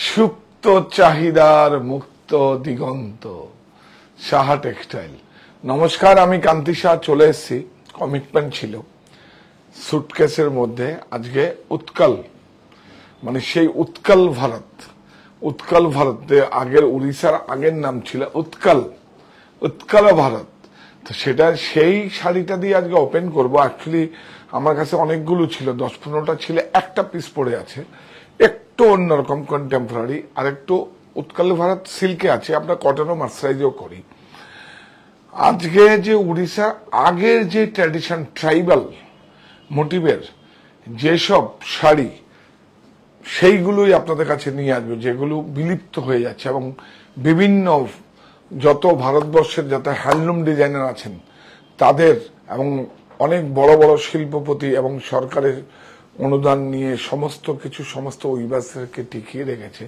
সুপ্ত চাহিদার মুক্ত দিগন্ত, সাহা টেক্সটাইল। নমস্কার, আমি কান্তি শাহ চলে এসেছি। কমিটমেন্ট ছিল সুটকেসের মধ্যে আজকে উৎকল, মানে সেই উৎকল ভারত। উৎকল ভারত আগের উড়িষ্যার আগের নাম ছিল উৎকল, উৎকল ভারত। তো সেটা সেই শাড়িটা দিয়ে আজকে ওপেন করব। অ্যাকচুয়ালি আমার কাছে অনেকগুলো ছিল, 10-15টা ছিল, একটা পিস পড়ে আছে একটু অন্যরকম কন্টেম্পোরারি, আর একটু উৎকল ভারত সিল্কে আছে, আমরা কটনও মার্সারাইজও করি। আজকে যে উড়িষ্যার আগের যে ট্র্যাডিশন ট্রাইবাল মোটিভের যেসব শাড়ি, সেইগুলোই আপনাদের কাছে নিয়ে আসবে, যেগুলো বিলুপ্ত হয়ে যাচ্ছে। এবং বিভিন্ন যত ভারতবর্ষের যত হ্যান্ডলুম ডিজাইনার আছেন তাদের, এবং অনেক বড় বড় শিল্পপতি এবং সরকারের অনুদান নিয়ে সমস্ত কিছু সমস্ত উইভার্সকে টিকিয়ে রেখেছে,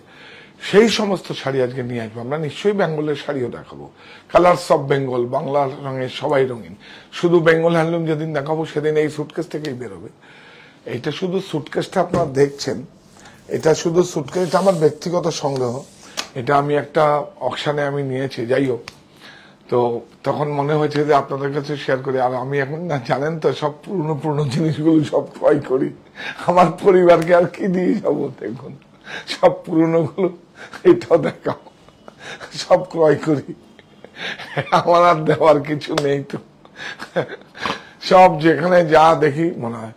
সেই সমস্ত শাড়ি আজকে নিয়ে আসবো। আমরা নিশ্চয়ই বেঙ্গলের শাড়িও দেখাবো, কালার্স অফ বেঙ্গল, বাংলার রঙে সবাই রঙিন। শুধু বেঙ্গল হ্যান্ডলুম যেদিন দেখাবো সেদিন এই সুটকেস থেকেই বেরোবে। এইটা শুধু সুটকেসটা আপনারা দেখছেন, এটা শুধু সুটকেস, এটা আমার ব্যক্তিগত সংগ্রহ। এটা আমি একটা অকশনে আমি নিয়েছি, যাই হোক। তো তখন মনে হয়েছে যে আপনাদের কাছে শেয়ার করি। আর আমি এখন না, জানেন তো, সব পুরনো পুরনো জিনিসগুলো সব ক্রয় করি। আমার পরিবারকে আর কি দিয়ে যাবো, দেখুন সব পুরনো গুলো, এটাও দেখাও, সব ক্রয় করি। আমার আর দেওয়ার কিছু নেই, তো সব যেখানে যা দেখি মনে হয়।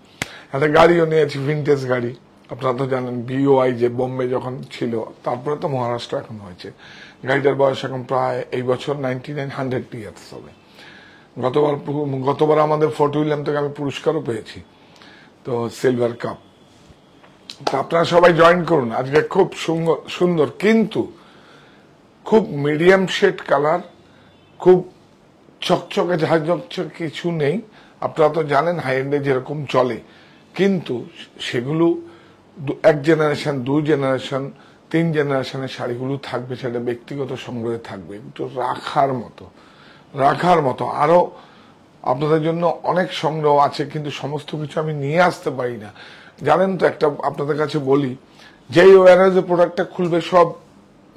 একটা গাড়িও নিয়েছি, ভিনটেজ গাড়ি। আপনারা তো জানেন BOI যে বোম্বে যখন ছিল, তারপরে তো মহারাষ্ট্র এখন হয়েছে। গাড়িটার বয়স এখন প্রায় এই বছর 99-100 ইয়ার্স হবে। গতবার আমাদের ফোর্ট উইলিয়াম থেকে আমি পুরস্কারও পেয়েছি, তো সিলভার কাপ। তো আপনারা সবাই জয়েন করুন। আজকে খুব সুন্দর, কিন্তু খুব মিডিয়াম শেড কালার, খুব চকচকে ঝাঁকঝক কিছু নেই। আপনারা তো জানেন হাই এন্ডে যেরকম চলে, কিন্তু সেগুলো এক জেনারেশন, 2 জেনারেশন, 3 জেনারেশনের শাড়িগুলো থাকবে। সেটা ব্যক্তিগত সংগ্রহে থাকবে, একটু রাখার মতো। আরো আপনাদের জন্য অনেক সংগ্রহ আছে, কিন্তু সমস্ত কিছু আমি নিয়ে আসতে পারি না। জানেন তো, একটা আপনাদের কাছে বলি, যেই ওয়ারেজে প্রোডাক্টটা খুলবে সব,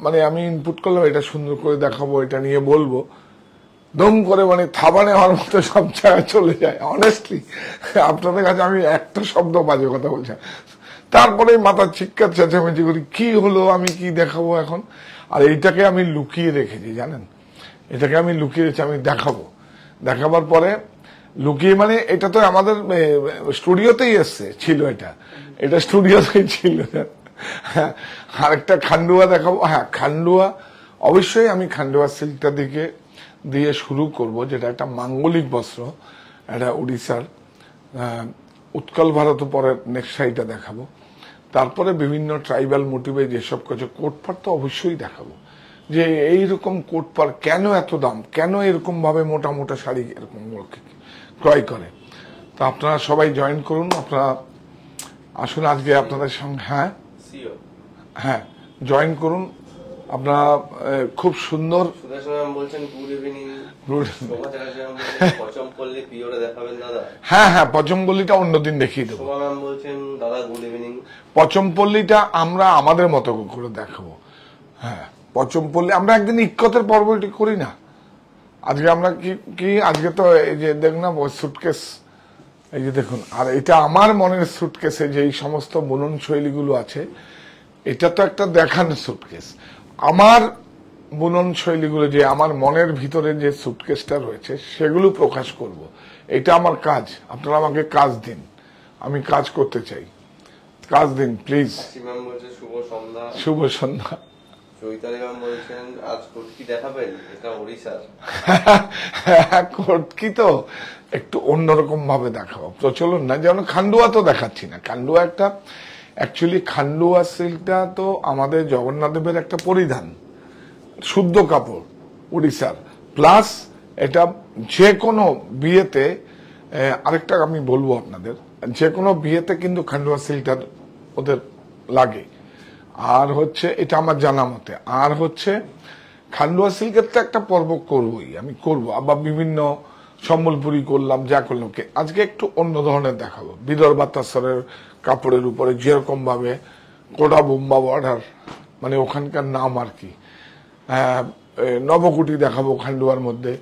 মানে আমি ইনপুট করলাম এটা সুন্দর করে দেখাবো, এটা নিয়ে বলবো, দম করে মানে থাবা নেওয়ার মতো সব জায়গায় চলে যায়। অনেস্টলি আপনাদের কাছে আমি একটা শব্দ বাজে কথা বলছি, তারপরে মাথার চিৎকার চেঁচামেচি করি, কি হলো, আমি কি দেখাবো এখন। আর এইটাকে আমি লুকিয়ে রেখেছি, জানেন, এটাকে আমি লুকিয়ে রেখেছি, আমি দেখাবার পরে লুকিয়ে, মানে এটা তো আমাদের স্টুডিওতেই ছিল, এটা স্টুডিওতেই ছিল। আরেকটা খান্ডুয়া দেখাবো। হ্যাঁ, খান্ডুয়া অবশ্যই আমি খান্ডুয়া সিল্কটা দিয়ে শুরু করব, যেটা একটা মাঙ্গলিক বস্ত্র, এটা উড়িষ্যার উৎকল ভারত। পরে নেক্সট শাড়িটা দেখাবো। তারপরে বিভিন্ন ট্রাইবাল মোটিভে যেসব কিছু কোটপার তো অবশ্যই দেখাবো, যে এইরকম কোটপার কেন এত দাম, কেন এরকম ভাবে মোটা মোটা শাড়ি এরকম ক্রয় করে। তো আপনারা সবাই জয়েন করুন, আপনারা আসুন আজকে আপনাদের সঙ্গে। হ্যাঁ, জয়েন করুন আপনারা। খুব সুন্দর। হ্যাঁ হ্যাঁ, পচমপল্লিটা অন্যদিন দেখিয়ে দেবো। পচমপল্লিটা আমরা আমাদের মতো করে দেখাবো। হ্যাঁ, পচমপল্লি আমরা একদিন ইক্কতের পর্বটি করি না। আজকে আমরা কি আজকে তো এই যে দেখ না সুটকেস, এই যে দেখুন। আর এটা আমার মনের সুটকেসে যে সমস্ত বুনন শৈলীগুলো আছে, এটা তো একটা দেখানো সুটকেস। আমার বুনন শৈলীগুলো, যে আমার মনের ভিতরে যে সুটকেসটা রয়েছে, সেগুলো প্রকাশ করব। এটা আমার কাজ। আপনারা আমাকে কাজ দিন, আমি কাজ করতে চাই, কাজ দিন প্লিজ। শুভ সন্ধ্যা। কটকি তো একটু অন্যরকম ভাবে দেখাবো, প্রচলন না, যেমন খান্ডুয়া তো দেখাচ্ছি না। খান্ডুয়া একটা, অ্যাকচুয়ালি খান্ডুয়া সিল্কটা তো আমাদের জগন্নাথ দেবের একটা পরিধান, শুদ্ধ কাপড় উড়িষ্যার। প্লাস এটা যে কোনো বিয়েতে, আরেকটা আমি বলবো আপনাদের, যে কোনো বিয়েতে কিন্তু খান্ডুয়া সিল্কটা ওদের লাগে। আর হচ্ছে, এটা আমার জানা মতে, আর হচ্ছে খান্ডুয়া সিল্কের তো একটা পর্ব করবোই, আমি করবো। আবার বিভিন্ন সম্বলপুরি করলাম, যা করলাম। আজকে একটু অন্য ধরনের দেখাবো, বিদর্ভা তাসরের কাপড়ের উপরে যেরকম ভাবে কোটা বোম্বা বর্ডার মানে ওখানকার নাম আর কি। নবকুটি দেখাবো খান্ডুয়ার মধ্যে,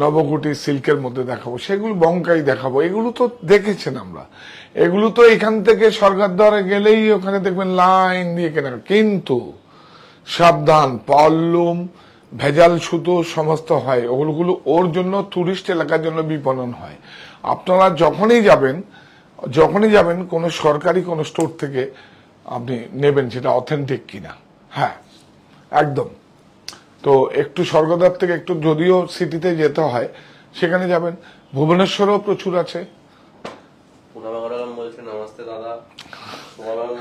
নবকুটি সিল্কের মধ্যে দেখাবো, সেগুলো বঙ্কাই দেখাবো। এগুলো তো দেখেছেন আমরা, এগুলো তো এখান থেকে সরকার দ্বারা গেলেই ওখানে দেখবেন লাইন দিয়ে কেনা। কিন্তু সাবধান, পাওয়ারলুম, ভেজাল সুতো সমস্ত হয়, ওগুলো ওর জন্য টুরিস্ট এলাকার জন্য বিপণন হয়। আপনারা যখনই যাবেন কোনো সরকারি কোনো স্টোর থেকে আপনি নেবেন সেটা অথেন্টিক কিনা। হ্যাঁ, একদম। তো একটু স্বর্গদ্বার থেকে একটু যদিও সিটিতে যেতে হয়, সেখানে যাবেন। ভুবনেশ্বরেও প্রচুর আছে। নমস্তে দাদা,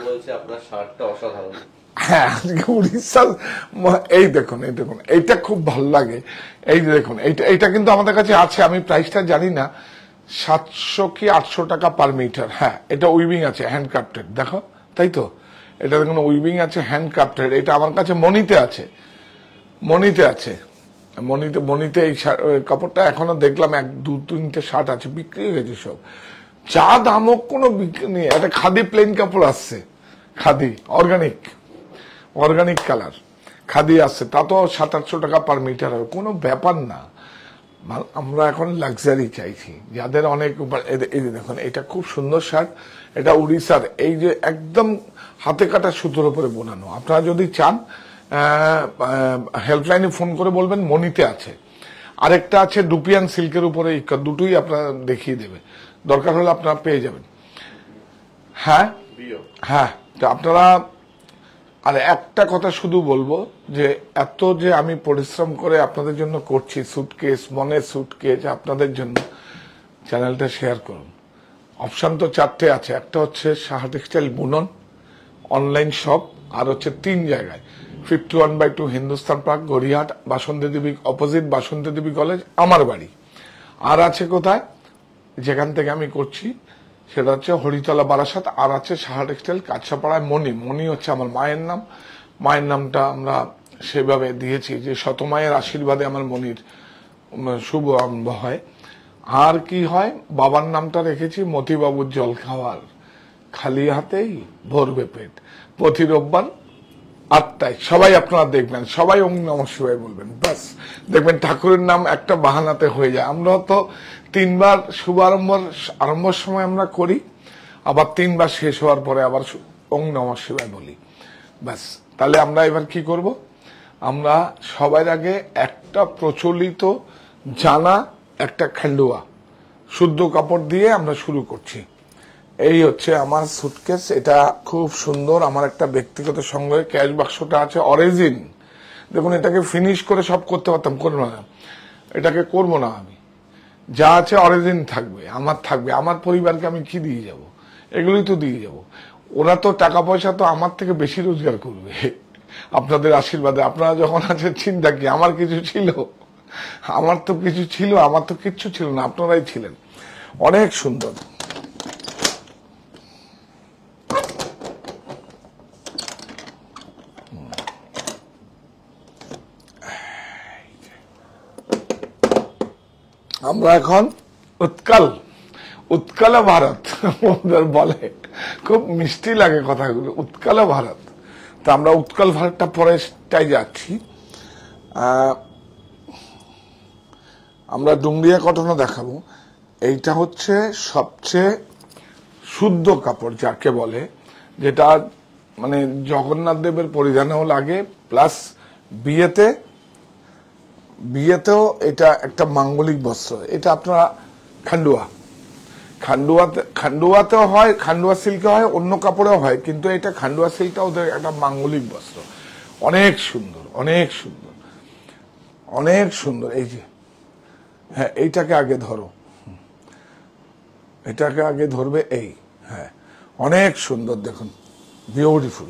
বলছে আপনার শার্টটা অসাধারণ। হ্যাঁ, আজকে উড়িষ্যার এই দেখুন এইটা খুব ভালো লাগে। এই যে দেখুন, এইটা কিন্তু আমাদের কাছে আছে, আমি প্রাইসটা জানি না, 700 কি 800 টাকা পার মিটার। হ্যাঁ, এটা উইভিং আছে, হ্যান্ডক্রাফটেড, দেখো, তাই তো? এটা দেখুন উইভিং আছে, হ্যান্ডক্রাফটেড। এটা আমার কাছে মনিতে আছে। মনিতে এই কাপড়টা এখনো দেখলাম 1-2-3টে শার্ট আছে, বিক্রি হয়ে গেছে সব। যা দাম হোক কোনো বিক্রি নেই। একটা খাদি প্লেন কাপড় আসছে, খাদি অর্গানিক কালার খাদি আসছে, তা তো 700-800 টাকা পার মিটার হবে, কোনো ব্যাপার না। আমরা এখন লাক্সারি চাইছি, যাদের অনেক। এই যে দেখুন, এটা খুব সুন্দর শার্ট, এটা উড়িষ্যার, এই যে একদম হাতে কাটা সুতোর উপরে বোনানো। আপনারা যদি চান হেল্পলাইনে ফোন করে বলবেন, মনিতে আছে। আরেকটা আছে ডুপিয়ান সিল্কের উপরে, দুটোই আপনারা দেখিয়ে দেবে, দরকার হলে আপনারা পেয়ে যাবেন। হ্যাঁ, তো আপনারা, আর একটা কথা শুধু বলবো যে এত যে আমি পরিশ্রম করে আপনাদের জন্য করছি, সুটকেস, মনের সুটকেস আপনাদের জন্য, চ্যানেলটা শেয়ার করুন। অপশন তো 4টে আছে, একটা হচ্ছে সাহা টেক্সটাইল বুনন অনলাইন শপ, আর হচ্ছে 3 জায়গায়, 51/2 হিন্দুস্তান পার্ক, গড়িয়াহাট, বাসন্তী দেবী অপোজিট বাসন্তী দেবী কলেজ আমার বাড়ি। আর আছে কোথায়, যেখান থেকে আমি করছি সেটা হচ্ছে হরিতলা বারাসাত। আর আছে সাহা টেক্সটাইল কাছাপাড়ায়। মনি হচ্ছে আমার মায়ের নামটা আমরা সেভাবে দিয়েছি যে শতমায়ের আশীর্বাদে আমার মনির শুভ আরম্ভ হয়। আর কি হয়, বাবার নামটা রেখেছি মতিবাবুর জল খাওয়ার, খালি হাতেই ভরবে পেট। প্রতি রোববার 8টায় সবাই আপনারা দেখবেন, সবাই ওম নমঃ শিবায় বলবেন, বাস দেখবেন ঠাকুরের নাম একটা বাহানাতে হয়ে যায়। আমরা তো 3বার আরম্ভর সময় আমরা করি, আবার 3বার শেষ হওয়ার পরে আবার ওম নমঃ শিবায় বলি, বাস। তাহলে আমরা এবার কি করব, আমরা সবার আগে একটা প্রচলিত জানা একটা খান্ডুয়া শুদ্ধ কাপড় দিয়ে আমরা শুরু করছি। এই হচ্ছে আমার সুটকেস, এটা খুব সুন্দর। আমার একটা ব্যক্তিগত সংগ্রহ, ক্যাশ বাক্সটা আছে অরিজিন। দেখুন, এটাকে ফিনিশ করে সব করতে পারতাম, করবো না, এটাকে করবো না। আমি যা আছে অরিজিন থাকবে, আমার পরিবারকে আমি কি দিয়ে যাব, এগুলোই তো দিয়ে যাব। ওরা তো টাকা পয়সা তো আমার থেকে বেশি রোজগার করবে আপনাদের আশীর্বাদে। আপনারা যখন আছে চিন্তা কি, আমার কিছু ছিল? আমার তো কিচ্ছু ছিল না, আপনারাই ছিলেন। অনেক সুন্দর। আমরা এখন উৎকল ভারত ওদের বলে, খুব মিষ্টি লাগে কথাগুলো, উৎকল ভারত। তো আমরা উৎকল ভারতটা পরেটাই যাচ্ছি। আমরা ডুমরিয়া কটনও দেখাবো। এইটা হচ্ছে সবচেয়ে শুদ্ধ কাপড় যাকে বলে, যেটা মানে জগন্নাথ দেবের পরিধানেও লাগে, প্লাস বিয়েতেও এটা একটা মাঙ্গলিক বস্ত্র। এটা আপনারা খান্ডুয়াতেও হয়, খান্ডুয়া সিল্কে হয়, অন্য কাপড়েও হয়, কিন্তু এটা খান্ডুয়া সিল্কটা ওদের একটা মাঙ্গলিক বস্ত্র। অনেক সুন্দর, অনেক সুন্দর, অনেক সুন্দর। এই যে, হ্যাঁ, এইটাকে আগে ধরো, এটাকে আগে ধরবে, এই, হ্যাঁ, অনেক সুন্দর, দেখুন, বিউটিফুল।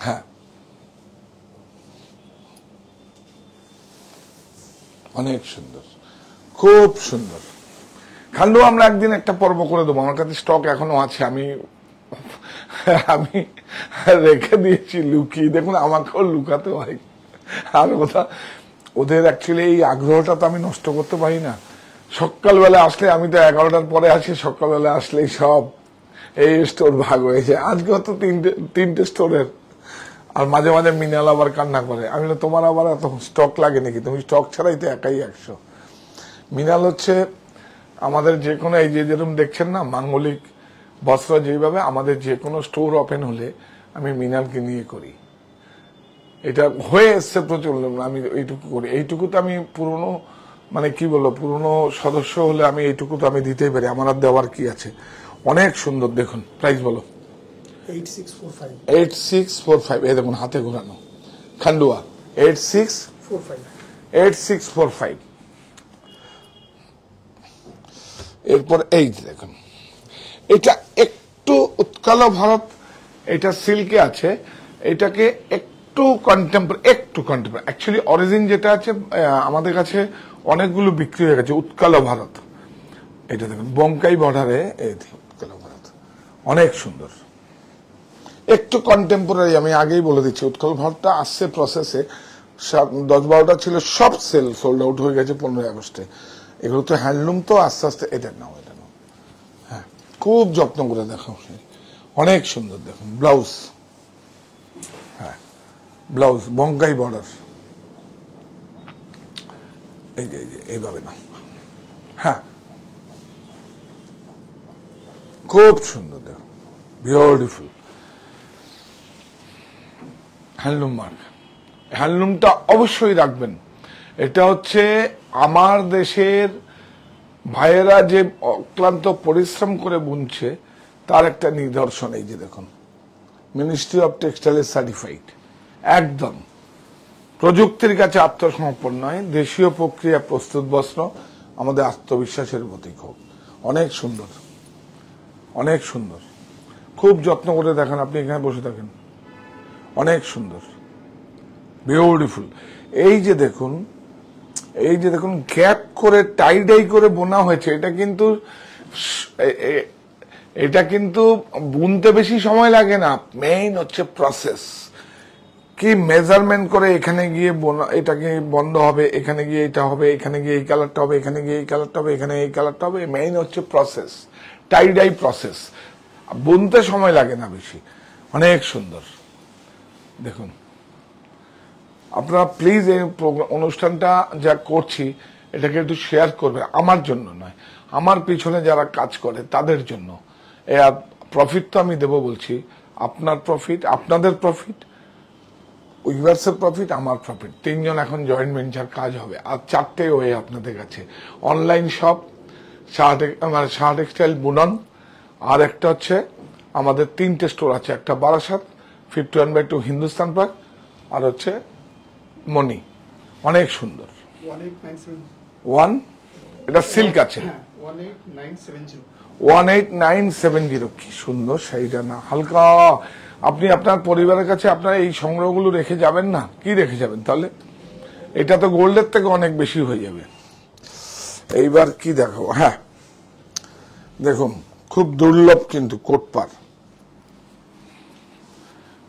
হ্যাঁ, অনেক সুন্দর, খুব সুন্দর। খান্ডু আমরা একদিন একটা পর্ব করে দেবো, আমার কাছে স্টক এখনো আছে, আমি রেখে দিয়েছি লুকিয়ে। দেখুন, আমাকেও লুকাতে হয়। আর ওদের অ্যাকচুয়ালি এই আগ্রহটা তো আমি নষ্ট করতে পারি না। সকালবেলা আসলে, আমি তো 11টার পরে আসি, সকালবেলা আসলেই সব এই স্টোর ভাগ হয়েছে, আজকে তো তিনটে স্টোরের। আর মাঝে মাঝে মিনাল আবার কান্না করে, আমি বলি, তোমার আবার এত স্টক লাগে নাকি, তুমি স্টক ছাড়াই তো একাই 100। মিনাল হচ্ছে আমাদের যে কোনো, এই যে যেরকম দেখছেন না মাঙ্গলিক বস্ত্র, যেভাবে আমাদের যে কোনো স্টোর ওপেন হলে আমি মিনালকে নিয়ে করি। এটা হয়ে এসছে প্রচলন, আমি এইটুকু করি। এইটুকু তো আমি পুরনো, মানে কি বলবো, পুরনো সদস্য হলে আমি এইটুকু তো আমি দিতেই পারি, আমার আর দেওয়ার কি আছে। অনেক সুন্দর, দেখুন প্রাইস বলো। 8645। এই দেখুন হাতে ঘোরানো খান্ডুয়া 8645। এরপর এই দেখুন, এটা একটু উৎকাল ভারত, এটা সিল্কে আছে, এটাকে একটু কন্টেম্পোরারি অ্যাকচুয়ালি অরিজিন যেটা আছে আমাদের কাছে অনেকগুলো বিক্রি হয়ে গেছে। উৎকাল ভারত, এটা দেখুন বঙ্কাই বর্ডারে, এই উৎকাল ভারত অনেক সুন্দর, একটু কন্টেম্পোরারি। আমি আগেই বলে দিচ্ছি, উৎকল ভারতটা আসছে প্রসেসে, 10-12টা ছিল, সব সোল্ড আউট হয়ে গেছে 15 আগস্টে। এগুলো তো হ্যান্ডলুম, তো আস্তে আস্তে এটা নাও। হ্যাঁ, খুব যত্ন করে দেখো, অনেক সুন্দর। দেখুন ব্লাউজ, হ্যাঁ ব্লাউজ বঙ্কাই বর্ডার, এই যে এইভাবে না, হ্যাঁ খুব সুন্দর। দেখুন বিউটিফুল হ্যান্ডলুম মার্ক। হ্যান্ডলুমটা অবশ্যই রাখবেন। এটা হচ্ছে আমার দেশের ভাইয়েরা যে অক্লান্ত পরিশ্রম করে বুনছে তার একটা নিদর্শন। এই যে দেখুন, মিনিস্ট্রি অফ টেক্সটাইল সার্টিফাইড, একদম প্রযুক্তির কাছে আত্মসমর্পণ নয়, দেশীয় প্রক্রিয়া প্রস্তুত বস্ত্র, আমাদের আত্মবিশ্বাসের প্রতীক হোক। অনেক সুন্দর, অনেক সুন্দর, খুব যত্ন করে দেখেন। আপনি এখানে বসে থাকেন, অনেক সুন্দর, বিউটিফুল। এই যে দেখুন, এই যে দেখুন গ্যাপ করে টাইডাই করে বোনা হয়েছে। এটা কিন্তু বুনতে বেশি সময় লাগে না, মেইন হচ্ছে প্রসেস। কি মেজারমেন্ট করে এখানে গিয়ে বোনা, এটাকে বন্ধ হবে, এখানে গিয়ে এটা হবে, এখানে গিয়ে এই কালারটা হবে, এখানে গিয়ে এই কালারটা হবে, এখানে এই কালারটা হবে। মেইন হচ্ছে প্রসেস, টাইডাই প্রসেস। বুনতে সময় লাগে না বেশি, অনেক সুন্দর। দেখুন আপনারা প্লিজ এই অনুষ্ঠানটা যা করছি এটাকে একটু শেয়ার করবে, আমার জন্য নয়, আমার পিছনে যারা কাজ করে তাদের জন্য। প্রফিট তো আমি দেবো বলছি, আপনার প্রফিট, আপনাদের প্রফিট, উইভার্সের প্রফিট, আমার প্রফিট, 3 জন এখন জয়েন্ট ভেঞ্চার কাজ হবে। আর 4টে ওয়ে আপনাদের কাছে, অনলাইন শপ, শাহ টেক্সটাইল বুনন, আর একটা হচ্ছে আমাদের 3টে স্টোর আছে, একটা বারাসাত 51/2 হিন্দুস্তান পার্ক, আর হচ্ছে মনি। অনেক সুন্দর, 1897 এটা সিল্ক আছে, 18970। কি সুন্দর শাড়িটা না, হালকা। আপনি আপনার পরিবারের কাছে আপনার এই সংগ্রহগুলো রেখে যাবেন না, কি রেখে যাবেন তাহলে? এটা তো গোল্ডের থেকে অনেক বেশি হয়ে যাবে। এইবার কি দেখো, হ্যাঁ দেখুন খুব দুর্লভ কিন্তু কোটপার,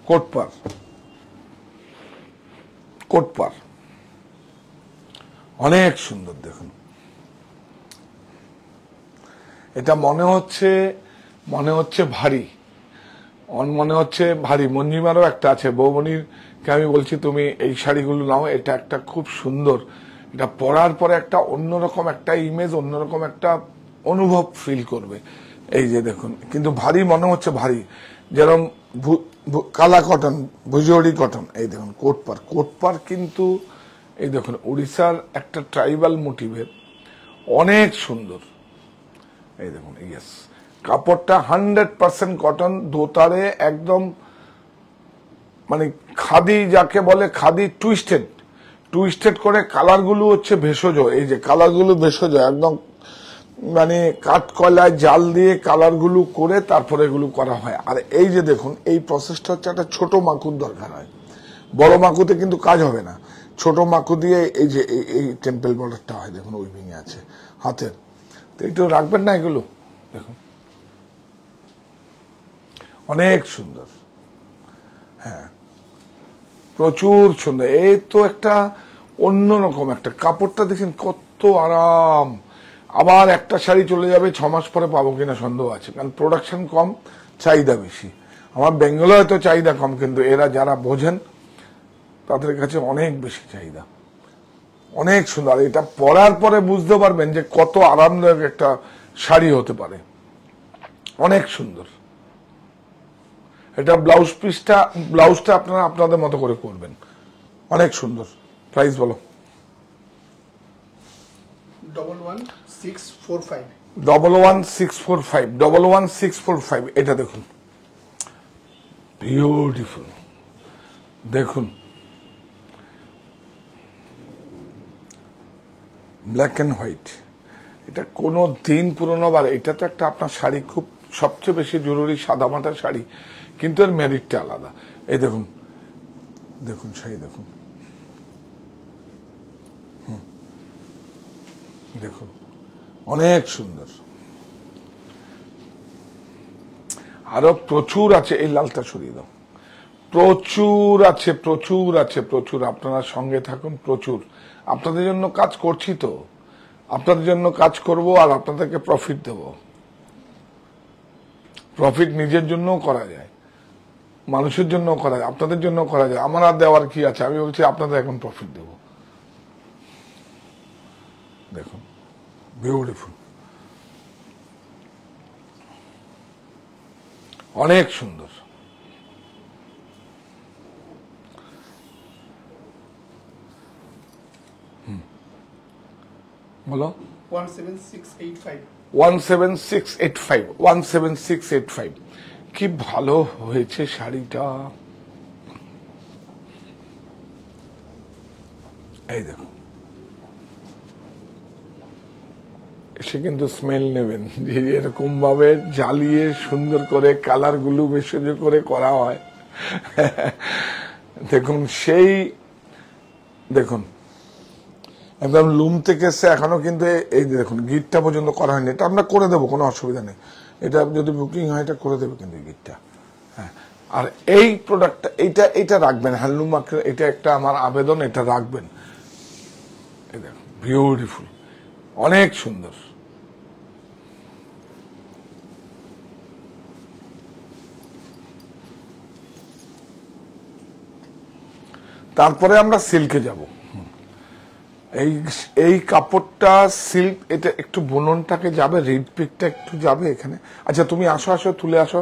কোটপার, কোটপার অনেক সুন্দর। দেখুন এটা মনে হচ্ছে ভারী, মনে হচ্ছে ভারী। মঞ্জিমারও একটা আছে, বৌমনিরকে আমি বলছি তুমি এই শাড়িগুলো নাও, এটা একটা খুব সুন্দর, এটা পরার পরে একটা অন্যরকম একটা ইমেজ, অন্যরকম একটা অনুভব ফিল করবে। এই যে দেখুন, কিন্তু ভারী মনে হচ্ছে ভারী, যেরকম কালা কটন, ভুজোড়ি কটন। এই দেখুন কোটপার, কোটপার কিন্তু এই দেখুন উড়িষ্যার একটা ট্রাইবাল মোটিভের, অনেক সুন্দর। এই দেখুন, ইয়েস, কাপড়টা 100% কটন, দোতারে একদম, মানে খাদি যাকে বলে, খাদি টুইস্টেড করে। কালারগুলো হচ্ছে ভেষজ, এই যে কালারগুলো ভেষজ, একদম মানে কাঠকয়লায় জাল দিয়ে কালারগুলো করে তারপরে এগুলো করা হয়। আর এই যে দেখুন, এই প্রসেসটা হচ্ছে একটা ছোট মাকুর দরকার হয়, বড় মাকুতে কিন্তু কাজ হবে না। ছোট মাকু দিয়ে এই যে এই টেম্পল বর্ডারটা হয়, দেখুন উইভিং আছে হাতের, তো একটু রাখবেন না এগুলো, দেখুন অনেক সুন্দর। হ্যাঁ প্রচুর সুন্দর। এই তো একটা অন্যরকম একটা কাপড়টা দেখেন, কত আরাম, আবার একটা শাড়ি চলে যাবে 6 মাস পরে পাবো কিনা সন্দেহ আছে, কারণ প্রোডাকশন কম, চাহিদা বেশি। আমার বেঙ্গলে হয়তো চাহিদা কম, কিন্তু এরা যারা বোঝেন তাদের কাছে অনেক বেশি চাহিদা। অনেক সুন্দর, এটা পরার পরে বুঝতে পারবেন যে কত আরামদায়ক একটা শাড়ি হতে পারে। অনেক সুন্দর। এটা ব্লাউজটা আপনারা আপনাদের মতো করে করবেন। অনেক সুন্দর। প্রাইস বলো। 11645। 11645 এটা দেখুন, বিউটিফুল। দেখুন, ব্ল্যাক অ্যান্ড হোয়াইট, এটা কোনো দিন পুরনো। বার এটা তো একটা আপনার শাড়ি, খুব সবচেয়ে বেশি জরুরি সাদামাটা শাড়ি, কিন্তু এর মেরিটটা আলাদা। এই দেখুন, দেখুন শাড়ি দেখুন, দেখুন অনেক সুন্দর। আরো প্রচুর আছে, এই লালটা সরিয়ে দাও। প্রচুর আছে, প্রচুর আছে, প্রচুর। আপনারা সঙ্গে থাকুন। প্রচুর আপনাদের জন্য কাজ করছি, তো আপনাদের জন্য কাজ করব আর আপনাদেরকে প্রফিট দেব। প্রফিট নিজের জন্যও করা যায়, মানুষের জন্য করা যায়, আপনাদের জন্য করা যায়। আমার আর দেওয়ার কি আছে? আমি বলছি আপনাদের এখন প্রফিট দেব। দেখুন, বিউটিফুল, অনেক সুন্দর। বলো। 17685। 17685 কি ভালো হয়েছে শাড়িটা। এই দেখো, সে কিন্তু স্মেল নেবেন যে এরকম ভাবে জ্বালিয়ে সুন্দর করে কালার গুলো ভেষজ করে করা হয়। দেখুন সেই, দেখুন একদম লুম থেকে এসে এখনো কিন্তু এই দেখুন গিটটা পর্যন্ত করা হয়নি। এটা আমরা করে দেবো, কোনো অসুবিধা নেই। এটা যদি বুকিং হয় এটা করে দেবে কিন্তু গিটটা। হ্যাঁ, আর এই প্রোডাক্টটা এইটা রাখবেন, হ্যান্ডলুম মার্কেট, এটা একটা আমার আবেদন, এটা রাখবেন। এই দেখুন, বিউটিফুল, অনেক সুন্দর। তারপরে আমরা সিল্কে যাব। এই কাপড়টা সিল্ক, এটা একটু বুননটাকে যাবে, রিড পিকটা একটু যাবে এখানে। আচ্ছা তুমি আসো, তুলে আসো।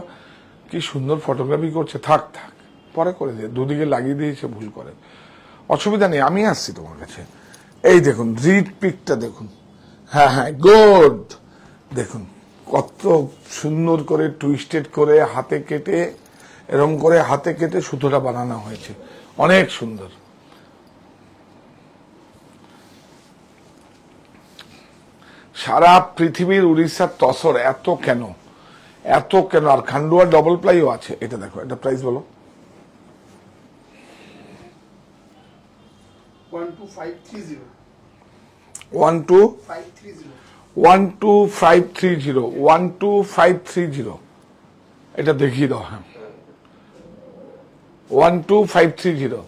কি সুন্দর ফটোগ্রাফি করছে। থাক পরে করে দিয়ে, দুদিকে লাগিয়ে দিয়েছে, ভুল করে, অসুবিধা নেই, আমি আসছি তোমার কাছে। এই দেখুন রিড পিকটা দেখুন। হ্যাঁ, গুড। দেখুন কত সুন্দর করে টুইস্টেড করে হাতে কেটে, এরকম করে হাতে কেটে সুতোটা বানানো হয়েছে। অনেক সুন্দর। সারা পৃথিবীর উড়িষ্যার তসর এত কেন, আর খান্ডুয়া ডবল প্লাইও আছে। এটা দেখো, এটা প্রাইস বলো। 12530। 12530 এটা দেখিয়ে দাও। হ্যাঁ, 12530।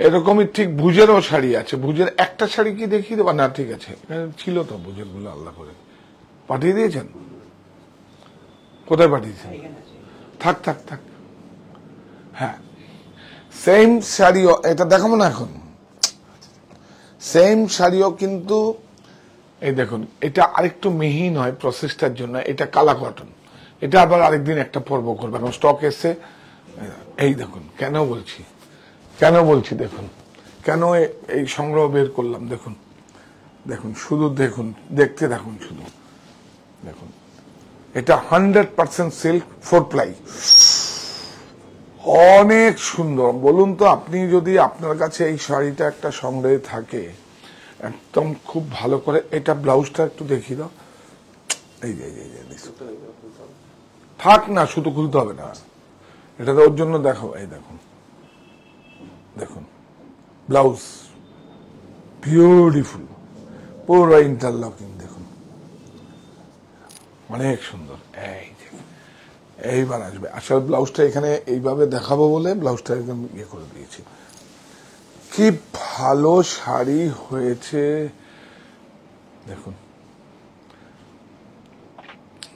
এরকমই ঠিক ভুজেরও শাড়ি আছে। ভুজের একটা শাড়ি কি দেখিয়ে দেবা? না ঠিক আছে, এখানে ছিল তো ভুজের গুলো, আলাদা করে পাঠিয়ে দিয়েছেন। কোথায় পাঠিয়েছেন? থাক। হ্যাঁ, সেম শাড়িও, এটা দেখাবো না এখন। সেম শাড়িও কিন্তু এই দেখুন, এটা আরেকটু মিহি নয় প্রসেসটার জন্য। এটা কালা কটন। এটা আবার আরেকদিন একটা পর্ব করবে, এখন স্টক এসে। এই দেখুন, কেন বলছি দেখুন, কেন এই সংগ্রহ বের করলাম। দেখুন শুধু দেখুন, দেখতে থাকুন শুধু দেখুন। এটা 100% সিল্ক, 4 প্লাই, অনেক সুন্দর। বলুন তো, আপনি যদি আপনার কাছে এই শাড়িটা একটা সংগ্রহে থাকে, একদম খুব ভালো করে। এটা ব্লাউজটা একটু দেখিয়ে দাও। এই যে থাক না, শুধু খুলতে হবে না, এটা ওর জন্য দেখো। এই দেখুন ব্লাউজ, বিউটিফুল, পুরো ইন্টারলকিং। দেখুন অনেক সুন্দর। এইবার আসবে। আসলে ব্লাউজটা এখানে এইভাবে দেখাবো বলে ব্লাউজটা একদম ইয়ে করে দিয়েছি। কি ভালো শাড়ি হয়েছে দেখুন,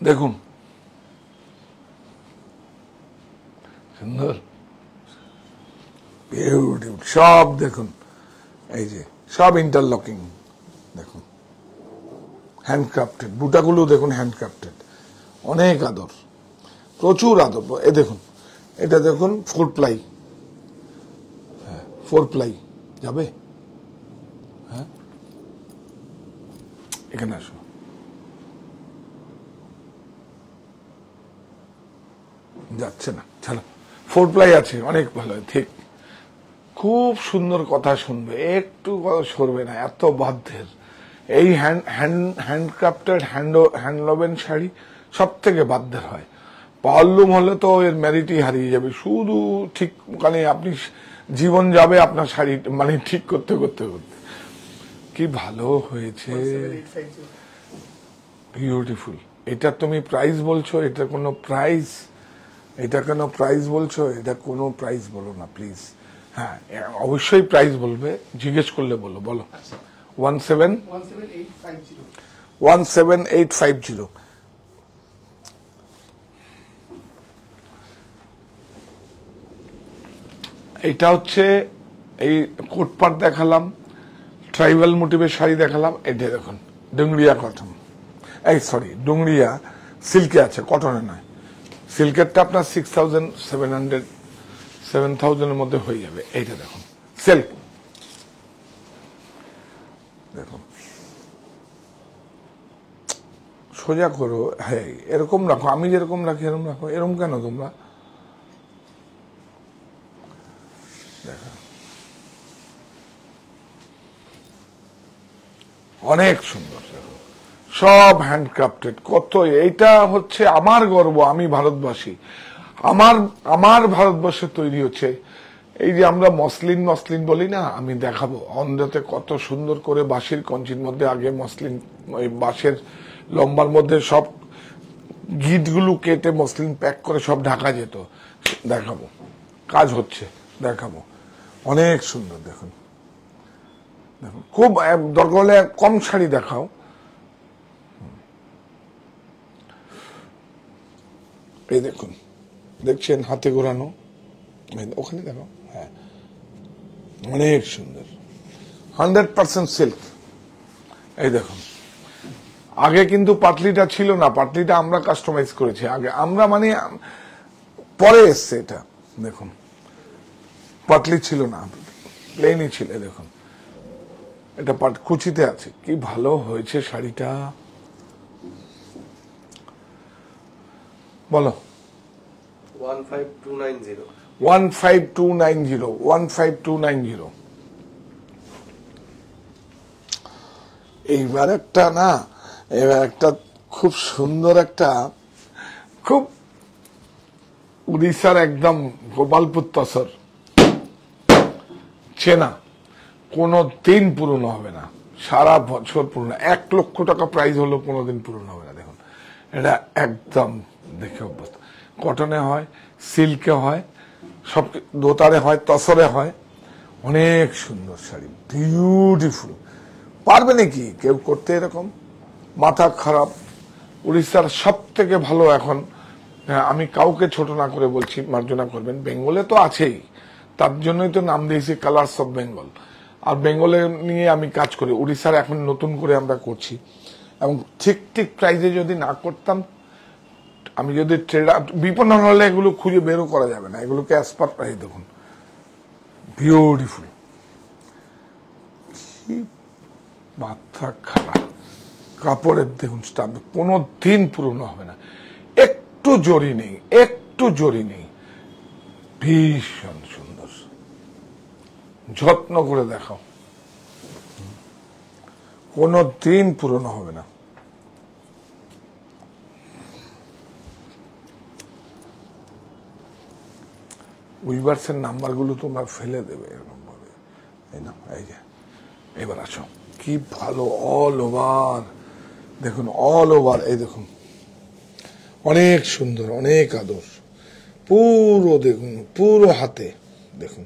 দেখুন সুন্দর, বিউটিফুল। সব দেখুন, এই যে সব ইন্টারলকিং, দেখুন হ্যান্ডক্রাফটেড, বুটাগুলো দেখুন হ্যান্ডক্রাফটেড, অনেক আদর, প্রচুর আদর। এ দেখুন, এটা দেখুন 4 প্লাই, হ্যাঁ 4 প্লাই যাবে, হ্যাঁ এখানে আসো, যাচ্ছে না, চলো 4 প্লাই আছে, অনেক ভালো, ঠিক খুব সুন্দর কথা শুনবে, একটু কথা সরবে না, এত বাধ্যের। এই হ্যান্ডক্রাফটেড হ্যান্ডলুমের শাড়ি সব থেকে বাধ্যের হয়। পাওয়ারলুম হলে তো এর ম্যারিটই হারিয়ে যাবে, শুধু ঠিক মানে আপনি জীবন যাবে আপনার শাড়ি মানে ঠিক করতে করতে করতে। কি ভালো হয়েছে, 17850. বিউটিফুল। এটা তুমি প্রাইস বলছো, এটা কোনো প্রাইস, এটা কেন প্রাইস বলছো? এটা কোনো প্রাইস বলো না প্লিজ। হ্যাঁ অবশ্যই প্রাইস বলবে, জিজ্ঞেস করলে বলো, বলো। 17850. 17850। এটা হচ্ছে এই কোটপাট দেখালাম, ট্রাইবাল মোটিভের শাড়ি দেখালাম, এটা দেখুন ডুংরিয়া কটন, এই সরি ডুংরিয়া সিল্কে আছে, কটনে নয়। সিল্কেরটা আপনার 6700 7000 এর মধ্যে হয়ে যাবে। এইটা দেখুন সিল্ক, দেখুন সোজা করো, হ্যাঁ এরকম রাখো, আমি যেরকম রাখি এরকম রাখো, এরকম কেন তোমরা? দেখো অনেক সুন্দর, দেখো সব হ্যান্ডক্রাফটেড, কত এইটা হচ্ছে আমার গর্ব, আমি ভারতবাসী, আমার ভারতবর্ষে তৈরি হচ্ছে। এই যে আমরা মসলিন বলি না, আমি দেখাবো অন্ধ্রতে কত সুন্দর করে বাঁশের কঞ্চির মধ্যে আগে মসলিন, ওই বাঁশের লম্বার মধ্যে সব গিটগুলো কেটে মসলিন প্যাক করে সব ঢাকা যেত, দেখাবো, কাজ হচ্ছে, দেখাবো, অনেক সুন্দর। দেখুন দেখুন খুব দরকার হলে কম শাড়ি দেখাও। এই দেখুন, দেখছেন হাতে ঘোরানো, ওখানে দেখো, হ্যাঁ অনেক সুন্দর, 100% সিল্ক। এই দেখুন, আগে কিন্তু পাটলিটা ছিল না, পাটলিটা আমরা কাস্টমাইজ করেছি, আগে আমরা মানে পরে এসছে এটা। দেখুন পাটলি ছিল না, প্লেনই ছিল। দেখুন এটা পাট কুচিতে আছে, কি ভালো হয়েছে শাড়িটা, বলো। 15290। 15290, 15290। এইবার একটা না, এবার একটা খুব সুন্দর একটা, খুব উড়িষ্যার একদম গোপালপুর তসর, চেনা, কোনো দিন পুরনো হবে না, সারা বছর পুরনো, 1 লক্ষ টাকা প্রাইস হলো কোনোদিন পুরনো হবে না। দেখুন এটা একদম দেখে অভ্যস্ত, কটনে হয়, সিল্কে হয়, সব দোতারে হয়, তসরে হয়, অনেক সুন্দর শাড়ি, বিউটিফুল। পারবে নাকি কেউ করতে এরকম? মাথা খারাপ। উড়িষ্যার সব থেকে ভালো এখন, আমি কাউকে ছোট না করে বলছি, মার্জনা করবেন, বেঙ্গলে তো আছেই, তার জন্যই তো নাম দিয়েছি কালার্স অফ বেঙ্গল। আর বেঙ্গলে নিয়ে আমি কাজ করি, উড়িষ্যার এখন নতুন করে আমরা করছি, এবং ঠিক ঠিক প্রাইজে যদি না করতাম, আমি যদি ট্রেডার বিপণন হলে এগুলো খুঁজে বেরও করা যাবে না, এগুলোকে অ্যাজ পার প্রাইস। দেখুন বিউটিফুল, কি মাথা খারাপ, কাপড়ের দেখুন স্টাফ, কোনো দিন পুরনো হবে না, একটু জরি নেই, একটু জরি নেই, ভীষণ সুন্দর, যত্ন করে দেখাও, কোনো দিন পুরনো হবে না। উইভার্সের নাম্বারগুলো তোমরা ফেলে দেবে এরকম ভাবে, এই না, এই যে এবার আসো, কি ভালো, অল ওভার দেখুন, অল ওভার, এই দেখুন অনেক সুন্দর, অনেক আদর, পুরো দেখুন, পুরো হাতে দেখুন,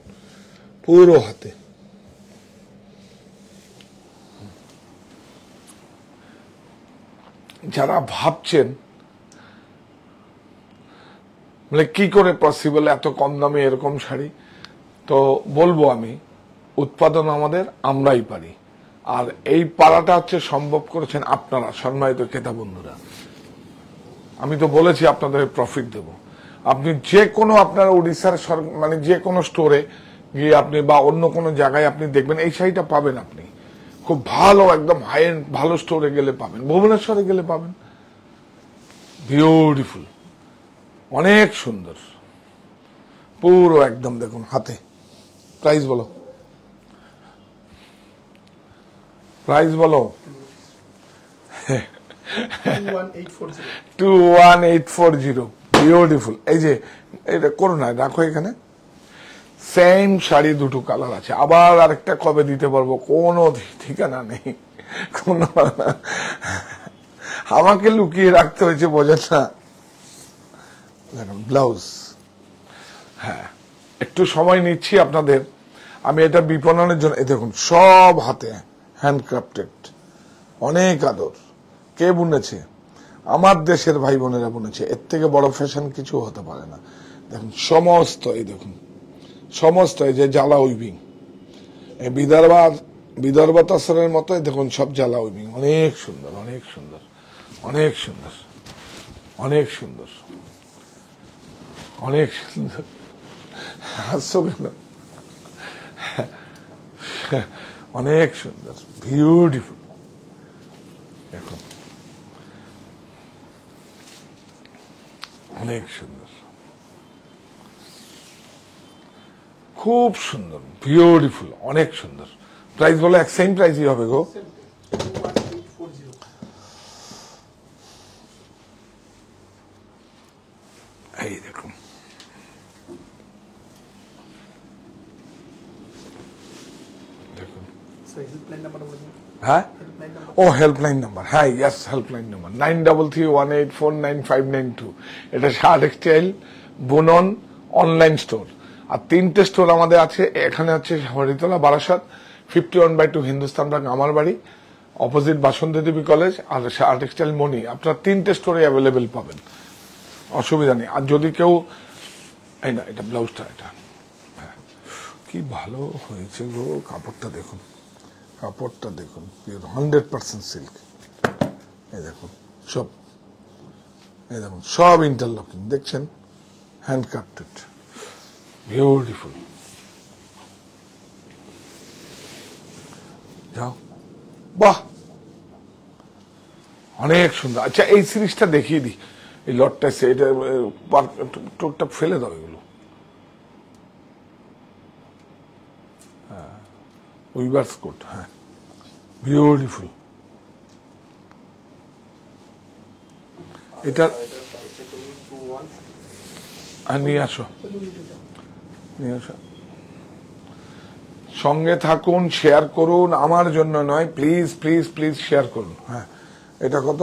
পুরো হাতে যারা ভাবছেন মানে কি করে পসিবল এত কম দামে এরকম শাড়ি, তো বলবো আমি উৎপাদন আমাদের, আমরাই পারি। আর এই পারাটা হচ্ছে সম্ভব করেছেন আপনারা সম্মানিত ক্রেতা বন্ধুরা। আমি তো বলেছি আপনাদের প্রফিট দেব। আপনি যে কোনো আপনার উড়িষ্যার মানে যে কোনো স্টোরে গিয়ে আপনি বা অন্য কোনো জায়গায় আপনি দেখবেন এই শাড়িটা পাবেন। আপনি খুব ভালো একদম হাই এন্ড ভালো স্টোরে গেলে পাবেন, ভুবনেশ্বরে গেলে পাবেন। বিউটিফুল, অনেক সুন্দর, পুরো একদম দেখুন হাতে। প্রাইস বলো, প্রাইস বলো। 21840 21840, বিউটিফুল। এই যে এটা করো না, রাখো এখানে। সেম শাড়ি দুটো কালার আছে। আবার আরেকটা কবে দিতে পারবো কোনো ঠিকানা নেই, কোনো আমাকে লুকিয়ে রাখতে হয়েছে, বোঝেন না। দেখুন ব্লাউজ, হ্যাঁ একটু সময় নিচ্ছি আপনাদের। আমি এটা বিপণনের জন্য, এই দেখুন সব হাতে হ্যান্ডক্রাফটেড, অনেক আদর। কে বুনেছে? আমার দেশের ভাই বোনেরা বুনেছে। এর থেকে বড় ফ্যাশন কিছু হতে পারে না। দেখুন সমস্ত, এই দেখুন সমস্ত, এই যে জালা উইভিং, এই বিদর্ভ তাসরের মতো দেখুন সব জালা উইভিং। অনেক সুন্দর, অনেক সুন্দর, অনেক সুন্দর, অনেক সুন্দর, অনেক সুন্দর। হাসছো কেন? অনেক সুন্দর, বিউটিফুল। দেখুন অনেক সুন্দর, খুব সুন্দর, বিউটিফুল, অনেক সুন্দর। প্রাইস বলো, এক সেম প্রাইসই হবে গো। 21840 এই দেখুন, দেখুন। Sorry, helpline number বলে দিন। হ্যাঁ, Helpline number ও হেল্পলাইন নাম্বার, হ্যাঁ ইয়াস হেল্পলাইন নাম্বার 9331849592। এটা শার্ট টেক্সটাইল বুনন অনলাইন স্টোর। আর 3টে স্টোর আমাদের আছে। এখানে হচ্ছে হরিতলা বারাসাত, 51/2 হিন্দুস্তান ব্যাংক আমার বাড়ি, অপোজিট বাসন্তী দেবী কলেজ। আর শার্ট টেক্সটাইল মনি, আপনারা 3টে স্টোরে অ্যাভেলেবেল পাবেন, অসুবিধা নেই। আর যদি কেউ, এই না এটা ব্লাউজটা, এটা হ্যাঁ কি ভালো হয়েছে গো। কাপড়টা দেখুন, কাপড়টা দেখুন, 100% সিল্ক। এই দেখুন সব, এই দেখুন সব ইন্টারলকিং, দেখছেন হ্যান্ডক্রাফটেড, বিউটিফুল। যাও, বাহ অনেক সুন্দর। আচ্ছা এই সিরিজটা দেখিয়ে দিই, এই লটটা, এটা টোকটা ফেলে দাও এগুলো। উইভার্স কোট, হ্যাঁ বিউটিফুল। এটা নিয়ে আসো, নিয়ে আসো। সঙ্গে থাকুন, শেয়ার করুন, আমার জন্য নয়, প্লিজ প্লিজ প্লিজ শেয়ার করুন। হ্যাঁ এটা কত?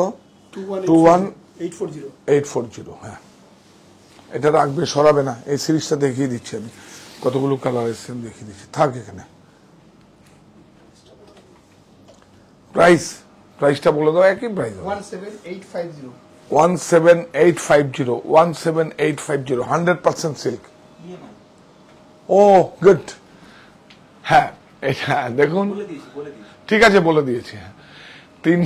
21840 840, হ্যাঁ এটা রাখবে, সরাবে না। এই সিরিজটা দেখিয়ে দিচ্ছি আমি, কতগুলো কালার এসছেন দেখিয়ে দিচ্ছি, থাক এখানে। প্রাইসটা বলে দাও, একই প্রাইস। 17850 17850, 17850, 100% সিল্ক। ও গুড, হ্যাঁ এটা দেখুন, ঠিক আছে বলে দিয়েছি। তিন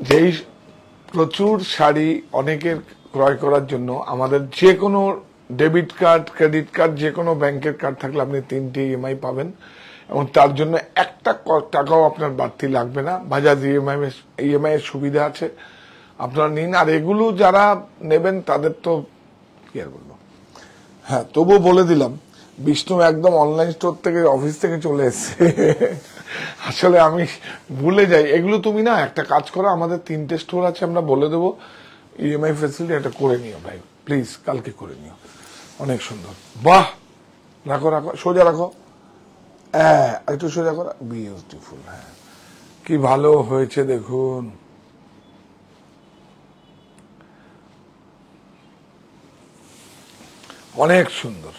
যেই প্রচুর শাড়ি অনেকের ক্রয় করার জন্য আমাদের যে কোনো ডেবিট কার্ড, ক্রেডিট কার্ড, যে কোনো ব্যাংকের কার্ড থাকলে আপনি 3টে ইএমআই পাবেন, এবং তার জন্য একটা টাকাও আপনার বাড়তি লাগবে না। বাজাজ ইএমআই এর সুবিধা আছে, আপনারা নিন। আর এগুলো যারা নেবেন তাদের তো কি আর বলবো, হ্যাঁ তবুও বলে দিলাম, বিষ্ণু একদম অনলাইন স্টোর থেকে, অফিস থেকে চলে এসছে। আসলে আমি ভুলে যাই এগুলো। তুমি না একটা কাজ করো, আমাদের 3টে স্টোর আছে, আমরা বলে দেবো ইএমআই ফেসিলিটি, এটা করে নিও ভাই প্লিজ, কালকে করে নিও। অনেক সুন্দর, বাহ, রাখো রাখো, সোজা রাখো, হ্যাঁ একটু সোজা করো, বিউটিফুল। হ্যাঁ কি ভালো হয়েছে দেখুন, অনেক সুন্দর,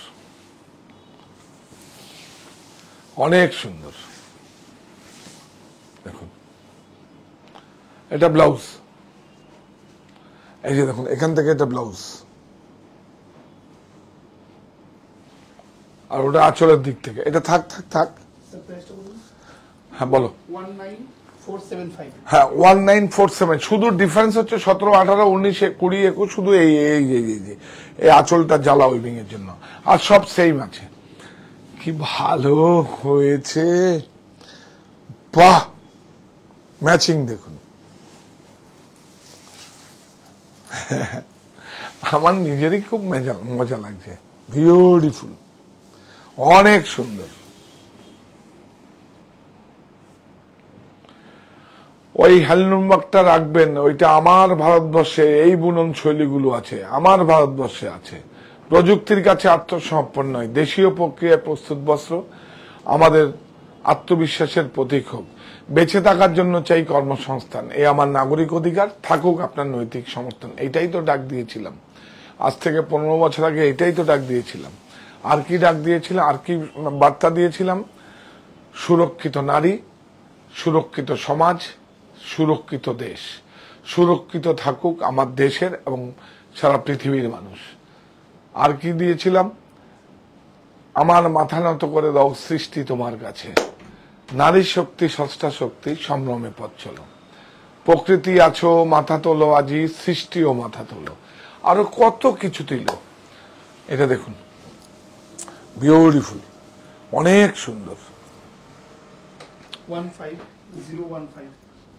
অনেক সুন্দর। দেখুন এটা ব্লাউজ, এই যে দেখুন এখান থেকে এটা ব্লাউজ, আর ওটা আঁচলের দিক থেকে। এটা থাক থাক থাক। স্যার প্রাইসটা বলুন। হ্যাঁ বলো। 19475। হ্যাঁ 1947, শুধু ডিফারেন্স হচ্ছে 17, 18, 19, 20, 21, শুধু এই এই এই এই যে এই আঁচলটা জ্বালা উইভিং এর জন্য, আর সব সেম আছে। কি ভালো হয়েছে, বাহ! ম্যাচিং দেখুন। আমার নিজেরই খুব মজা লাগছে, বিউটিফুল, অনেক সুন্দর। ওই হ্যান্ডলুমবাগটা রাখবেন, ওইটা আমার ভারতবর্ষে এই বুনন শৈলীগুলো আছে, আমার ভারতবর্ষে আছে। প্রযুক্তির কাছে আত্মসমর্পণ নয়, দেশীয় প্রক্রিয়ায় প্রস্তুত বস্ত্র আমাদের আত্মবিশ্বাসের প্রতীক হোক। বেঁচে থাকার জন্য চাই কর্মসংস্থান, এই আমার নাগরিক অধিকার, থাকুক আপনার নৈতিক সমর্থন। এইটাই তো ডাক দিয়েছিলাম আজ থেকে 15 বছর আগে, এইটাই তো ডাক দিয়েছিলাম। আর কি ডাক দিয়েছিলাম, আর কি বার্তা দিয়েছিলাম? সুরক্ষিত নারী, সুরক্ষিত সমাজ, সুরক্ষিত দেশ, সুরক্ষিত থাকুক আমার দেশের এবং সারা পৃথিবীর মানুষ। আর কি দিয়েছিলাম? আমার মাথা নত করে দাও সৃষ্টি তোমার কাছে, নারী শক্তি, স্রষ্টা শক্তি, সম্ভ্রমে পথ চলো, প্রকৃতি আছো মাথা তোলো আজি, সৃষ্টিও মাথা তোলো, আরো কত কিছু দিল। এটা দেখুন, বিউটিফুল, অনেক সুন্দর। 15015।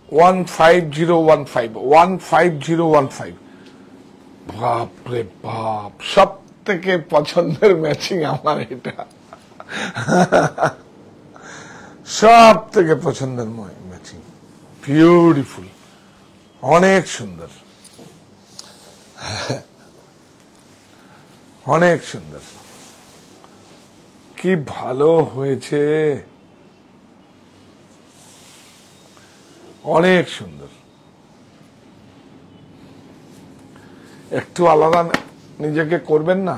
15015, বাপ রে বাপ, সব থেকে পছন্দের ম্যাচিং আমার এটা, সব থেকে পছন্দের ম্যাচিং, বিউটিফুল, অনেক সুন্দর, অনেক সুন্দর, কি ভালো হয়েছে, অনেক সুন্দর। একটু আলাদা নিজেকে করবেন না,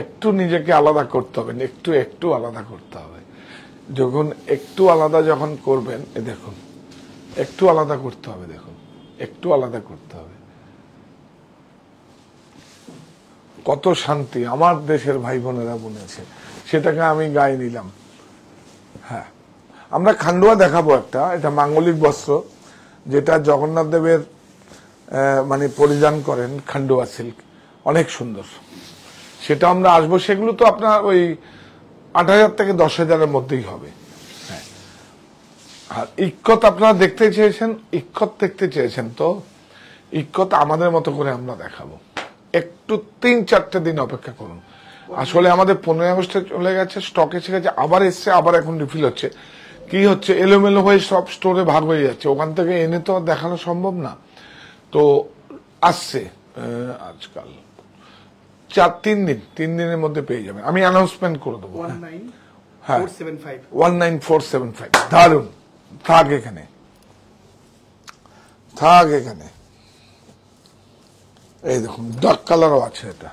একটু নিজেকে আলাদা করতে হবে, একটু একটু আলাদা করতে হবে। যখন একটু আলাদা যখন করবেন, এ দেখুন একটু আলাদা করতে হবে, দেখুন একটু আলাদা করতে হবে, কত শান্তি আমার দেশের ভাই বোনেরা বুনেছে, সেটাকে আমি গায়ে নিলাম। হ্যাঁ, আমরা খান্ডুয়া দেখাবো একটা, এটা মাঙ্গলিক বস্ত্র, যেটা জগন্নাথ দেবের মানে পরিধান করেন, খান্ডুয়া সিল্ক, অনেক সুন্দর। সেটা আমরা আসবো, সেগুলো তো আপনার ওই 8,000 থেকে 10,000-এর মধ্যেই হবে। হ্যাঁ, আর ইক্কত আপনারা দেখতে চেয়েছেন, ইক্কত দেখতে চেয়েছেন তো ইক্কত আমাদের মতো করে আমরা দেখাবো, একটু 3-4টে দিন অপেক্ষা করুন। আসলে আমাদের 15 আগস্টে চলে গেছে, স্টক এসে গেছে, আবার এসছে, আবার এখন রিফিল হচ্ছে। কি হচ্ছে, এলোমেলো হয়ে সব স্টোরে ভাগ হয়ে যাচ্ছে, ওখান থেকে এনে তো আর দেখানো সম্ভব না। তো আসছে আজকাল 3 দিনের মধ্যে পেয়ে যাবেন, আমি অ্যানাউন্সমেন্ট করে দেবো। 19475। 19475, দারুন, থাক এখানে, থাক এখানে। এই দেখুন ডার্ক কালারও আছে, এটা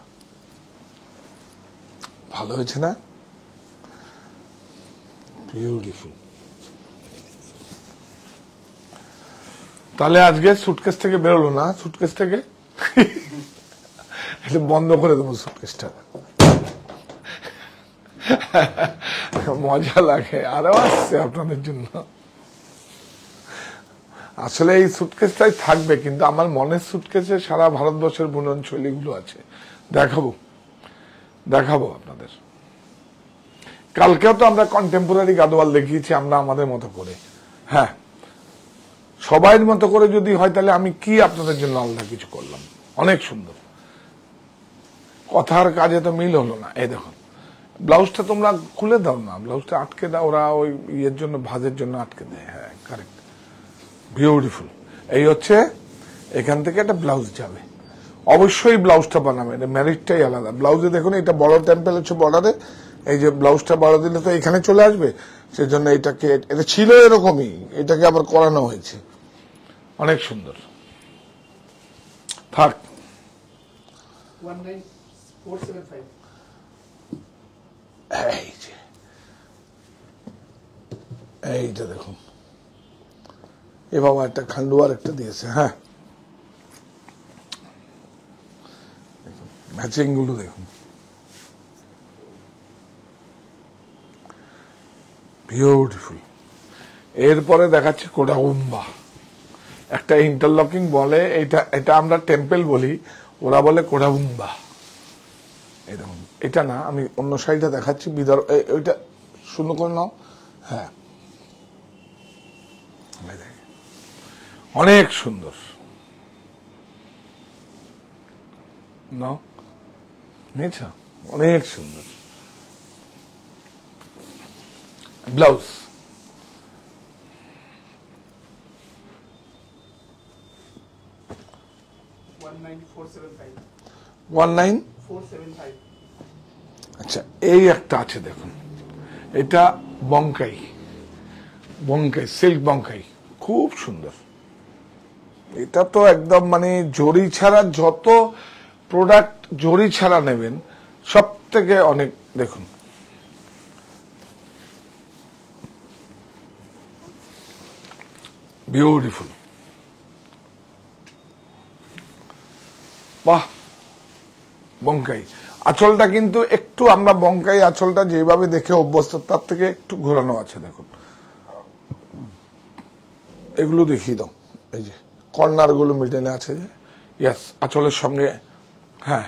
ভালো হয়েছে না, বিউটিফুল। তাহলে আজকে সুটকেস থেকে বেরোলো না, সুটকেস থেকে বন্ধ করে দেবো সুটকেসটা, মজা লাগে, আরো আসছে আপনাদের জন্য। আসলে এই সুটকেসটাই থাকবে, কিন্তু আমার মনের সুটকেসে সারা ভারতবর্ষের বুনন শৈলীগুলো আছে, দেখাবো আপনাদের। কালকেও তো আমরা কন্টেম্পোরারি গাদোয়াল দেখিয়েছি আমরা আমাদের মতো করে। হ্যাঁ, সবাইয়ের মতো করে যদি হয় তাহলে আমি কি আপনাদের জন্য আলাদা কিছু করলাম, অনেক সুন্দর। কথার কাজে তো মিল হলো না। এই দেখুন ব্লাউজটা তোমরা খুলে দাও না, ব্লাউজটা আটকে দাও, ওরা ওই ইয়ের জন্য, ভাজের জন্য আটকে দেয়। হ্যাঁ কারেক্ট, বিউটিফুল। এই হচ্ছে এখান থেকে একটা ব্লাউজ যাবে, অবশ্যই ব্লাউজটা বানাবে, এটা ম্যারিটটাই আলাদা। ব্লাউজে দেখুন এটা বড় টেম্পেল হচ্ছে বর্ডারে, এই যে ব্লাউজটা বড় দিলে তো এখানে চলে আসবে, সেজন্য এটাকে, এটা ছিল এরকমই, এটাকে আবার করানো হয়েছে, অনেক সুন্দর। থাক, 19475। এই যে এইটা দেখুন, এ বাবা একটা খান্ডুয়ার একটা দিয়েছে। হ্যাঁ, ম্যাচিং গুলো দেখুন, বিউটিফুল। এরপরে দেখাচ্ছি কোডাগুম্বা, একটা ইন্টারলকিং বলে, এটা আমরা টেম্পল বলি, ওরা বলে কোডাগুম্বা। এই দেখুন, এটা না, আমি অন্য সাইডটা দেখাচ্ছি, বিদর্ভ, ওইটা শূন্য করে নাও। হ্যাঁ, অনেক সুন্দর নাও, নিয়েছ, অনেক সুন্দর। ব্লাউজ 19475 19475। আচ্ছা, এই একটা আছে দেখুন, এটা বঙ্কাই, বঙ্কাই সিল্ক বঙ্কাই, খুব সুন্দর। এটা তো একদম মানে জরি ছাড়া, যত প্রোডাক্ট জরি ছাড়া নেবেন সব থেকে অনেক, দেখুন বিউটিফুল, বাহ। বঙ্কাই আঁচলটা কিন্তু একটু, আমরা বঙ্কাই আঁচলটা যেভাবে দেখে অভ্যস্ত তার থেকে একটু ঘোরানো আছে, দেখুন। এগুলো দেখিয়ে দাও, এই যে কর্নার গুলো মিডেলে আছে, যে ইয়াস, আঁচলের সঙ্গে। হ্যাঁ,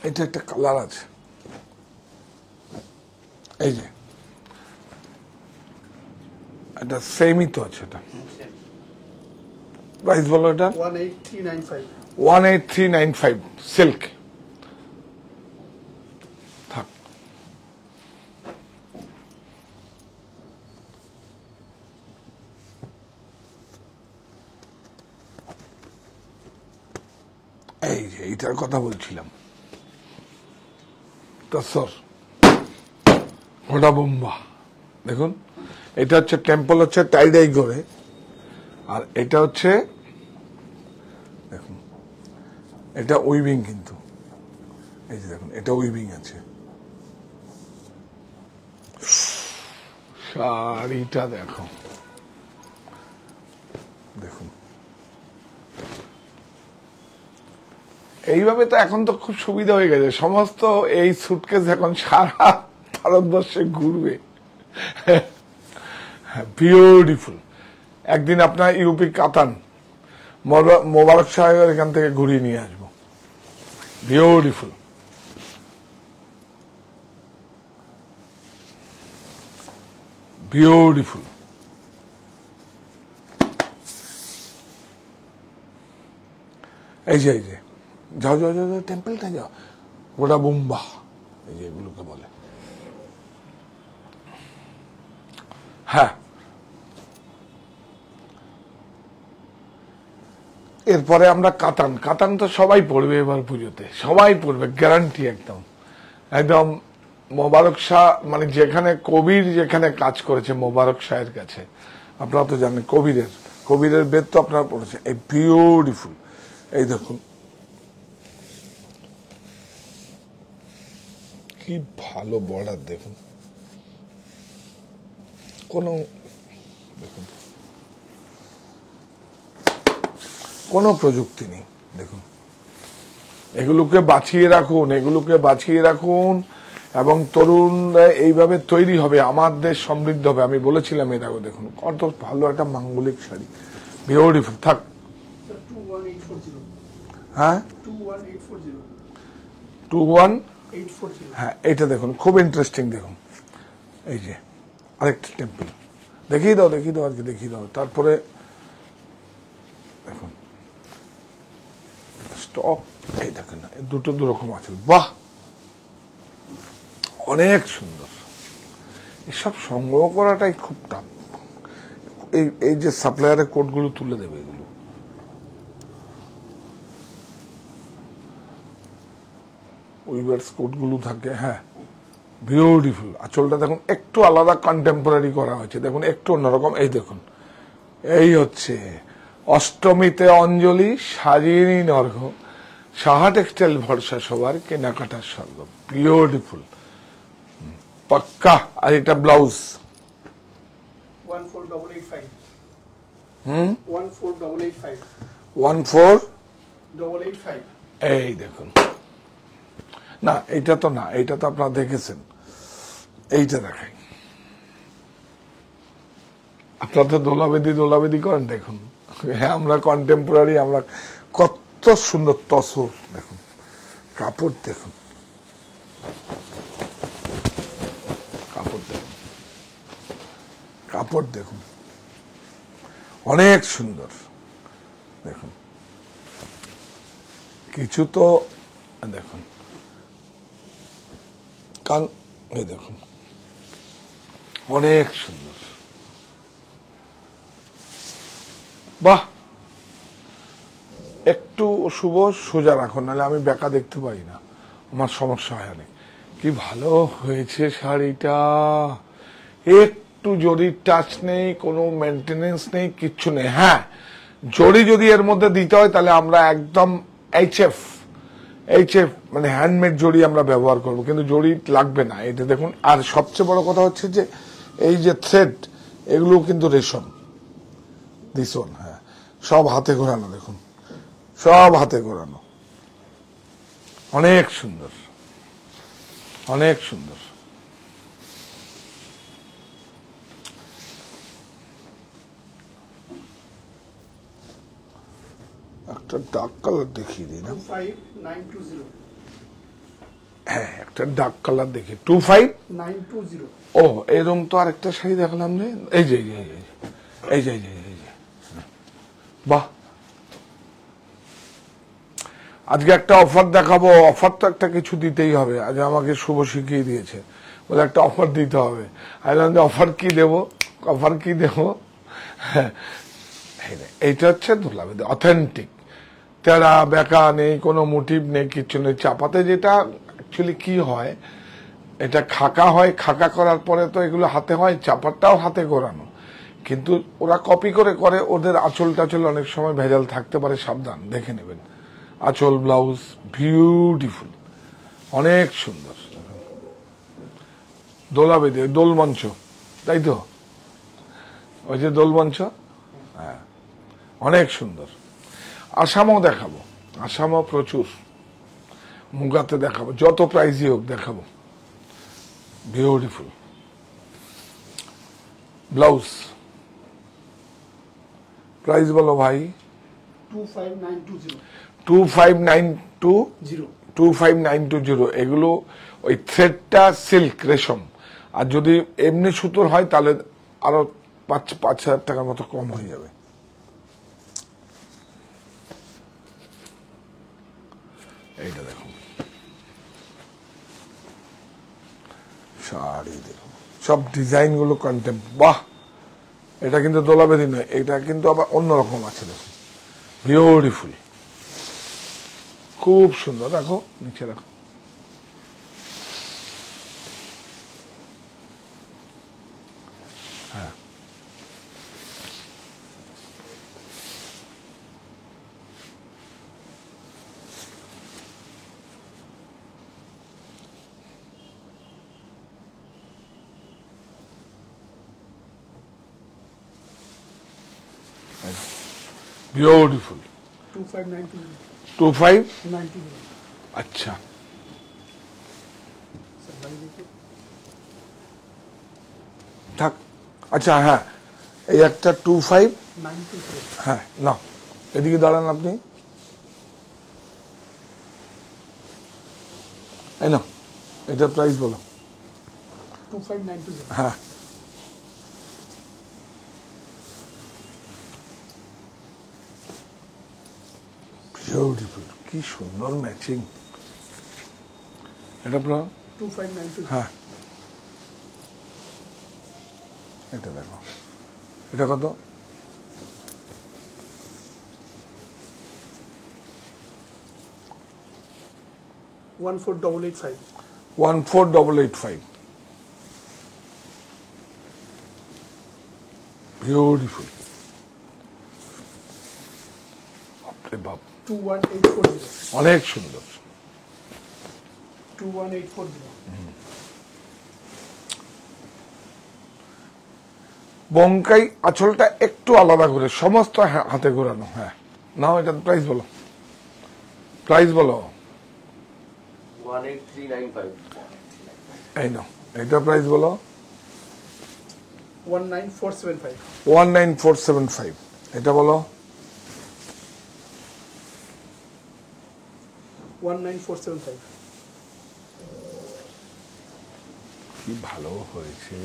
এটা একটা কালার আছে, এই যে এটা সেমই তো আছে। এটা প্রাইস বলো, এটা 18395 18395 সিল্ক। থাক, এই যে এইটার কথা বলছিলাম, তসর কোডাগুম্বা, দেখুন। এটা হচ্ছে টেম্পল, হচ্ছে টাইডাই করে, আর এটা হচ্ছে দেখুন, এটা উইভিং, কিন্তু এই যে দেখুন, এটা উইভিং আছে। শাড়িটা দেখো, দেখুন। এইভাবে তো এখন তো খুব সুবিধা হয়ে গেছে, সমস্ত এই সুটকেস এখন সারা ভারতবর্ষে ঘুরবে। বিউটিফুল। একদিন আপনার ইউপি কাতান, মোবারক সাহেবের এখান থেকে ঘুরিয়ে নিয়ে আসবো। Beautiful, beautiful. এই যে যাও যাও যাও, টেম্পলটা যাও, কোডাগুম্বা, এই যে এগুলোকে বলে। হ্যাঁ, এরপরে আমরা কাতান। কাতান তো সবাই পড়বে এবার পুজোতে, সবাই পড়বে, গ্যারান্টি একদম। একদম মোবারক শাহ, মানে যেখানে কবির যেখানে কাজ করেছে মোবারক শাহের কাছে, আপনারা তো জানেন কবিরের বেদ তো আপনারা পড়েছেন। এই বিউটিফুল, এই দেখুন কি ভালো বর্ডার, দেখুন, কোনো দেখুন কোনো প্রযুক্তি নেই, দেখুন। এগুলোকে বাঁচিয়ে রাখুন, এগুলোকে বাঁচিয়ে রাখুন, এবং তরুণরা এইভাবে তৈরি হবে, আমার দেশ সমৃদ্ধ হবে। আমি বলেছিলাম এর আগে, দেখুন কত ভালো একটা মাঙ্গলিক শাড়ি, বিউটিফুল। থাক, 21840 হ্যাঁ 21840 21840। হ্যাঁ, এইটা দেখুন, খুব ইন্টারেস্টিং, দেখুন। এই যে আরেকটা টেম্পল, দেখিয়ে দাও আজকে, দেখিয়ে দাও। তারপরে দেখুন স্টক, এই দেখেন না, দুটো দুরকম আছে, বাহ, অনেক সুন্দর। এসব সংগ্রহ করাটাই খুব টাফ। এই যে সাপ্লায়ারের কোডগুলো তুলে দেবে, এগুলো উইভার্স কোটগুলো থাকে, হ্যাঁ বিউটিফুল। আঁচলটা দেখুন একটু আলাদা কন্টেম্পোরারি করা হয়েছে, দেখুন একটু অন্যরকম। এই দেখুন, এই হচ্ছে অষ্টমীতে অঞ্জলি, সাজিয়ে নর্ঘ, সাহা টেক্সটাইল ভরসা সবার, কেনাকাটার স্বর্গ। বিউটিফুল, পাক্কা। আর এটা ব্লাউজ 14885 হুম 14885 14, 885 এই দেখুন। না এইটা তো না, এইটা তো আপনারা দেখেছেন, এইটা দেখাই। আপনারা তো দোলাবেদি করেন, দেখুন। হ্যাঁ, আমরা কন্টেম্পোরারি, আমরা কত সুন্দর তসর দেখুন, কাপড় দেখুন, কাপড় দেখুন, কাপড় দেখুন, অনেক সুন্দর দেখুন। কিছু তো দেখুন, কান, এই দেখুন, অনেক সুন্দর। বাহ, একটু শুভ সোজা রাখুন, নাহলে আমি বেকা দেখতে পাই না, আমার সমস্যা হয় অনেক। কি ভালো হয়েছে শাড়িটা, একটু জরির টাচ নেই, কোনো মেনটেনেন্স নেই, কিচ্ছু নেই। হ্যাঁ, জরি যদি এর মধ্যে দিতে হয় তাহলে আমরা একদম এইচএফ মানে হ্যান্ডমেড জড়ি আমরা ব্যবহার করব, কিন্তু জড়ি লাগবে না এটা দেখুন। আর সবচেয়ে বড় কথা হচ্ছে যে এই যে থ্রেড, এগুলো কিন্তু রেশম, দিশন, হ্যাঁ সব হাতে ঘোরানো, দেখুন সব হাতে ঘোরানো, অনেক সুন্দর, অনেক সুন্দর। একটা ডার্ক কালার দেখিয়ে দিই না, 25920 হ্যাঁ একটা ডার্ক কালার দেখি, 25920। 920 ও এরকম তো আরেকটা শাড়ি দেখালাম যে, এই যে এই যে বাহ, আজকে একটা অফার দেখাবো। অফার তো একটা কিছু দিতেই হবে, আজ আমাকে শুভ শিখিয়ে দিয়েছে, বলে একটা অফার দিতে হবে। অফার কি দেবো, অফার কি দেবো? এইটা হচ্ছে ধুলাবেদি অথেন্টিক, তেরা বেকা নেই, কোনো মোটিভ নেই, কিচ্ছু নেই। চাপাতে যেটা অ্যাকচুয়ালি কি হয়, এটা খাকা হয়, খাকা করার পরে তো এগুলো হাতে হয়, চাপারটাও হাতে করানো, কিন্তু ওরা কপি করে ওদের আঁচল টাচল অনেক সময় ভেজাল থাকতে পারে, সাবধান, দেখে নেবেন। আঁচল ব্লাউজ বিউটিফুল, অনেক সুন্দর। দোলাবেদি, দোলমঞ্চ, তাই তো, ওই যে দোলমঞ্চ, হ্যাঁ অনেক সুন্দর। আসামও দেখাবো, আসামও প্রচুর, মুগাতে দেখাবো, যত প্রাইজই হোক দেখাবো। বিউটিফুল ব্লাউজ, প্রাইস বলো ভাই। 25920 25920। এগুলো ওই থ্রেডটা সিল্ক রেশম, আর যদি এমনি সুতোর হয় তাহলে আরো 5,000 টাকার মতো কম হয়ে যাবে। এইটা দেখুন, শাড়ি দেখুন, সব ডিজাইন গুলো কন্টেম্প। বাহ, এটা কিন্তু দোলাবেদি নয়, এটা কিন্তু আবার অন্যরকম আছে, দেখুন বিউটিফুল, খুব সুন্দর। রাখো, নিচে রাখো। হ্যাঁ, বিউটিফুল। 25920 25, আচ্ছা স্যার ভাই দেখো থাক। আচ্ছা হ্যাঁ, এই একটা 25, 920 হ্যাঁ না, এদিকে দাঁড়ান আপনি, এই না, এটার প্রাইস বলো। 25920 হ্যাঁ, বিউটিফুল, কি সুন্দর ম্যাচিং। এটা আপনার, 25920 হ্যাঁ এটা দেখো, এটা কত? 14885. 14885. বিউটিফুল। বাপরে বাপ, 21840. অনেক সুন্দর। 21840. বঙ্কাই আঁচলটা একটু আলাদা করে, সমস্ত হাতে ঘোরানো। হ্যাঁ, নাও এটা প্রাইস বলো, প্রাইস বলো। 18395. এই নাও, এটা প্রাইস বলো। 19475. 19475। এটা বলো। 19475. কি ভালো হয়েছে।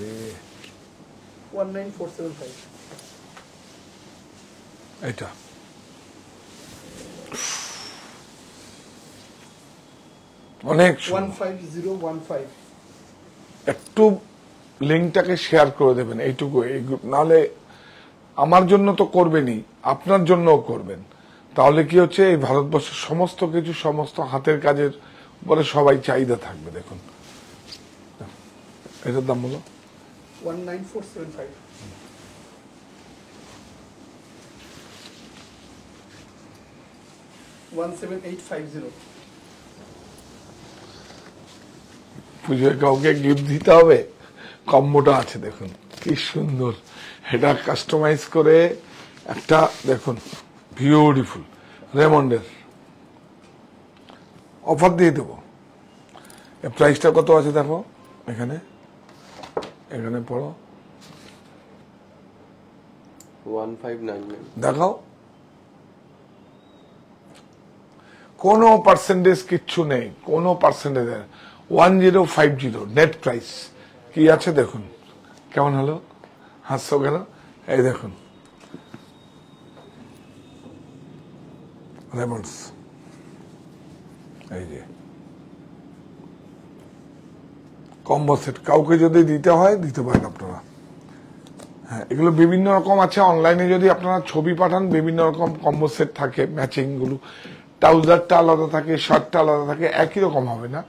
19475. এটা অনেক সুন্দর। 15015. একটু লিঙ্কটাকে শেয়ার করে দেবেন, এইটুকু। এই গ্রুপ নাহলে আমার জন্য তো করবেনই, আপনার জন্যও করবেন। তাহলে কি হচ্ছে, এই ভারতবর্ষের সমস্ত কিছু, সমস্ত হাতের কাজের উপরে সবাই চাহিদা থাকবে। দেখুন, এটার দাম বলো। 19475. $17850. পুজোয় কাউকে গিফট দিতে হবে, কম্বোটা আছে দেখুন কি সুন্দর। এটা কাস্টমাইজ করে একটা, দেখুন বিউটিফুল রেমন্ডের অফার দিয়ে দেবো। প্রাইসটা কত আছে দেখো, এখানে এখানে পড়ো, 1599. দেখাও। কোনো পার্সেন্টেজ কিচ্ছু নেই, কোনো পার্সেন্টেজ। 1050 নেট প্রাইস কি আছে দেখুন। কেমন হলো, হাসছো কেন? এই দেখুন রেমন্ডস, এই যে কম্বো সেট। কাউকে যদি দিতে হয় দিতে পারেন আপনারা। হ্যাঁ, এগুলো বিভিন্ন রকম আছে। অনলাইনে যদি আপনারা ছবি পাঠান, বিভিন্ন রকম কম্বো সেট থাকে, ম্যাচিং গুলো। ট্রাউজারটা আলাদা থাকে, শার্টটা আলাদা থাকে, একই রকম হবে না।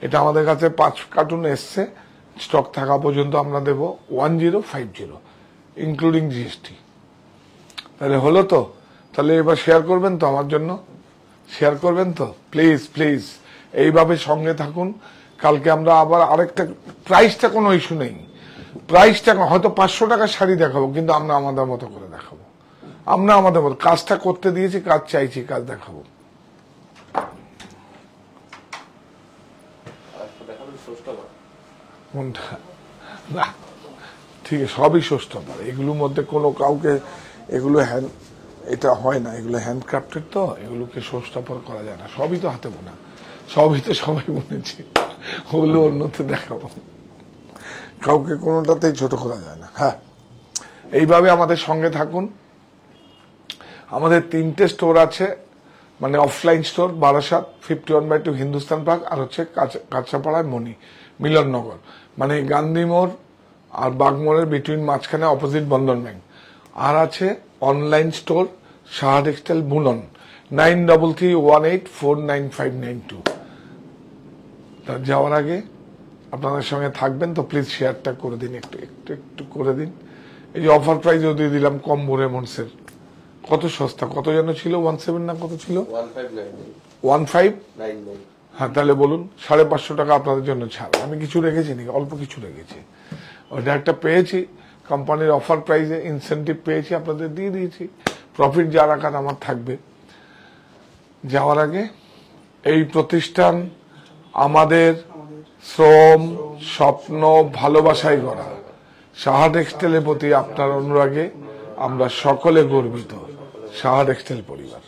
এটা আমাদের কাছে 5 কার্টুন এসছে, স্টক থাকা পর্যন্ত আমরা দেবো 1050, ইনক্লুডিং জিএসটি। তাহলে হলো তো? তাহলে এবার শেয়ার করবেন তো আমার জন্য, শেয়ার করবেন তো প্লিজ প্লিজ। এইভাবে সঙ্গে থাকুন। কালকে আমরা আবার আরেকটা, প্রাইসটা কোনো ইস্যু নেই। প্রাইসটা হয়তো 500 টাকার শাড়ি দেখাবো, কিন্তু আমরা আমাদের মতো করে দেখাবো। আমরা আমাদের মতো কাজটা করতে দিয়েছি, কাজ চাইছি, কাজ দেখাবো। আরেকটা দেখাবেন ষষ্ঠবার। কোনটা? না ঠিক আছে, সবই ষষ্ঠ পারে। এগুলোর মধ্যে কোনো কাউকে, এগুলো এটা হয় না, এগুলো হ্যান্ডক্রাফটেড, তো এগুলোকে ষষ্ঠাপর করা যায় না। সবই তো হাতে বোনা, সবই তো সবাই বুনেছে। ওগুলো অন্যতে দেখাবো, কাউকে কোনোটাতেই ছোট করা যায় না। হ্যাঁ, এইভাবে আমাদের সঙ্গে থাকুন। আমাদের 3টে স্টোর আছে, মানে offline store, Barasat 51/2 Hindustan park, আর হচ্ছে কাঁচাপাড়ায় মণি মিলননগর, মানে গান্ধী মোড় আর বাগমোড়ের বিটুইন, মাঝখানে অপোজিট বন্ধন ব্যাংক। আর আছে অনলাইন স্টোর সাহা টেক্সটাইল বুনন, 9331849592। তার যাওয়ার আগে আপনাদের সঙ্গে থাকবেন তো প্লিজ শেয়ারটা করে দিন, একটু একটু একটু করে দিন। এই যে অফার প্রাইজও দিয়ে দিলাম কম্বো রেমন্ডসের, কত সস্তা, কত যেন ছিল 17 না কত ছিল, 1599। হ্যাঁ, তাহলে বলুন 550 টাকা আপনাদের জন্য ছাড়। আমি কিছু রেখেছি নাকি? অল্প কিছু রেখেছি। ওইটা একটা পেয়েছি কোম্পানির অফার প্রাইজে, ইনসেন্টিভ পেয়েছি, আপনাদের দিয়ে দিয়েছি। প্রফিট যা রাখার আমার থাকবে। যাওয়ার আগে এই প্রতিষ্ঠান আমাদের শ্রম, স্বপ্ন, ভালোবাসায় গড়া। সাহা টেক্সটাইলের প্রতি আপনার অনুরাগে আমরা সকলে গর্বিত। সাহা টেক্সটাইল পরিবার।